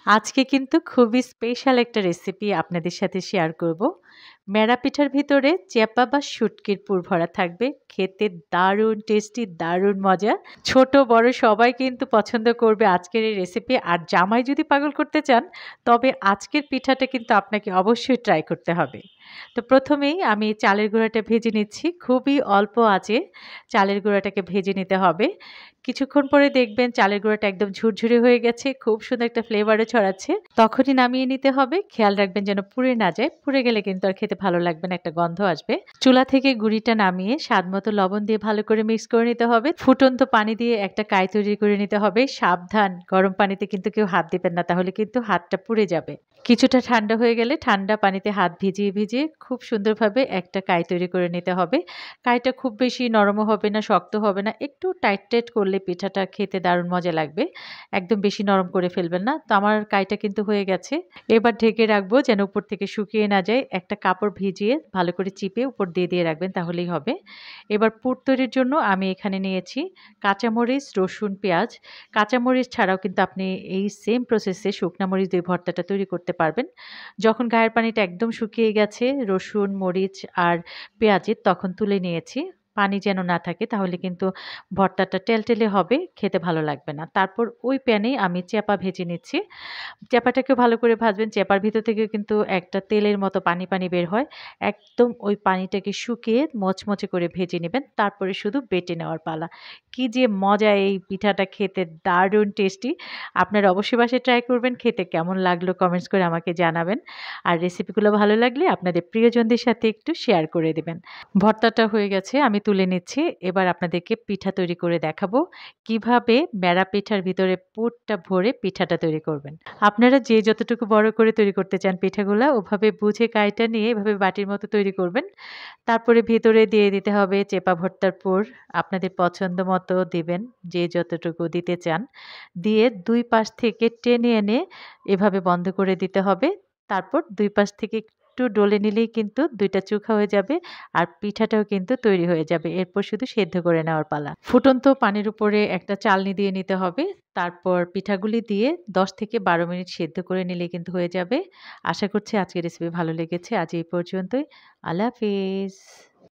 আজকে কিন্তু খুবই স্পেশাল একটা রেসিপি আপনাদের সাথে শেয়ার করব। মেরা পিঠার ভিতরে চ্যাপা বা শুটকির পুর ভরা থাকবে। খেতে দারুণ টেস্টি, দারুণ মজা। ছোট বড় সবাই কিন্তু পছন্দ করবে আজকের এই রেসিপি। আর জামাই যদি পাগল করতে চান, তবে আজকের পিঠাটা কিন্তু আপনাকে অবশ্যই ট্রাই করতে হবে। তো প্রথমেই আমি চালের গুঁড়াটা ভেজে নিচ্ছি। খুবই অল্প আঁচে চালের গুঁড়াটাকে ভেজে নিতে হবে। কিছুক্ষণ পরে দেখবেন চালের গুঁড়াটা একদম ঝুরঝুরে হয়ে গেছে, খুব সুন্দর একটা ফ্লেভারও ছড়াচ্ছে। তখনই নামিয়ে নিতে হবে। খেয়াল রাখবেন যেন পুড়ে না যায়। পুড়ে গেলে কিন্তু আর খেতে ভালো লাগবে না, একটা গন্ধ আসবে। চুলা থেকে গুঁড়িটা নামিয়ে স্বাদমতো লবণ দিয়ে ভালো করে মিক্স করে নিতে হবে। ফুটন্ত পানি দিয়ে একটা কাই তৈরি করে নিতে হবে। সাবধান, গরম পানিতে কিন্তু কেউ হাত দিবেন না, তাহলে কিন্তু হাতটা পুড়ে যাবে। কিছুটা ঠান্ডা হয়ে গেলে ঠান্ডা পানিতে হাত ভিজিয়ে ভিজিয়ে খুব সুন্দরভাবে একটা কাই তৈরি করে নিতে হবে। কাইটা খুব বেশি নরমও হবে না, শক্ত হবে না, একটু টাইট টাইট করলে পিঠাটা খেতে দারুণ মজা লাগবে। একদম বেশি নরম করে ফেলবেন না। তো আমার কাইটা কিন্তু হয়ে গেছে। এবার ঢেকে রাখবো যেন উপর থেকে শুকিয়ে না যায়। একটা কাপড় ভিজিয়ে ভালো করে চিপে উপর দিয়ে দিয়ে রাখবেন, তাহলেই হবে। এবার পুর তৈরির জন্য আমি এখানে নিয়েছি কাঁচামরিচ, রসুন, পেঁয়াজ। কাঁচামরিচ ছাড়াও কিন্তু আপনি এই সেম প্রসেসে শুকনা মরিচ দিয়ে ভর্তাটা তৈরি করতে পারবেন। যখন গায়ের পানিটা একদম শুকিয়ে গেছে রসুন, মরিচ আর পেঁয়াজের, তখন তুলে নিয়েছি। পানি যেন না থাকে, তাহলে কিন্তু ভর্তাটা টেলটেলে হবে, খেতে ভালো লাগবে না। তারপর ওই প্যানেই আমি চ্যাপা ভেজে নিচ্ছি। চ্যাপাটাকেও ভালো করে ভাজবেন। চ্যাপার ভিতর থেকে কিন্তু একটা তেলের মতো পানি, পানি বের হয়। একদম ওই পানিটাকে শুকিয়ে মচমচে করে ভেজে নিবেন। তারপরে শুধু বেটে নেওয়ার পালা। কি যে মজা এই পিঠাটা খেতে, দারুণ টেস্টি। আপনারা অবশ্যই বাসায় ট্রাই করবেন। খেতে কেমন লাগলো কমেন্টস করে আমাকে জানাবেন। আর রেসিপিগুলো ভালো লাগলে আপনাদের প্রিয়জনদের সাথে একটু শেয়ার করে দিবেন। ভর্তাটা হয়ে গেছে, আমি তুলে নিচ্ছি। এবার আপনাদেরকে পিঠা তৈরি করে দেখাবো কিভাবে মেরা পিঠার ভিতরে পুরটা ভরে পিঠাটা তৈরি করবেন। আপনারা যে যতটুকু বড় করে তৈরি করতে চান পিঠাগুলা, ওভাবে বুঝে কাইটা নিয়ে এভাবে বাটির মতো তৈরি করবেন। তারপরে ভেতরে দিয়ে দিতে হবে চেপা ভর্তার পুর। আপনাদের পছন্দ মতো দিবেন, যে যতটুকু দিতে চান। দিয়ে ২ পাশ থেকে টেনে এনে এভাবে বন্ধ করে দিতে হবে। তারপর ২ পাশ থেকে একটু ডলে নিলেই কিন্তু ২ টা চোখা হয়ে যাবে আর পিঠাটাও কিন্তু তৈরি হয়ে যাবে। এরপর শুধু সেদ্ধ করে নেওয়ার পালা। ফুটন্ত পানির উপরে একটা চালনি দিয়ে নিতে হবে। তারপর পিঠাগুলি দিয়ে ১০ থেকে ১২ মিনিট সেদ্ধ করে নিলেই কিন্তু হয়ে যাবে। আশা করছি আজকের রেসিপি ভালো লেগেছে। আজ এই পর্যন্তই। আল্লাহ হাফেজ।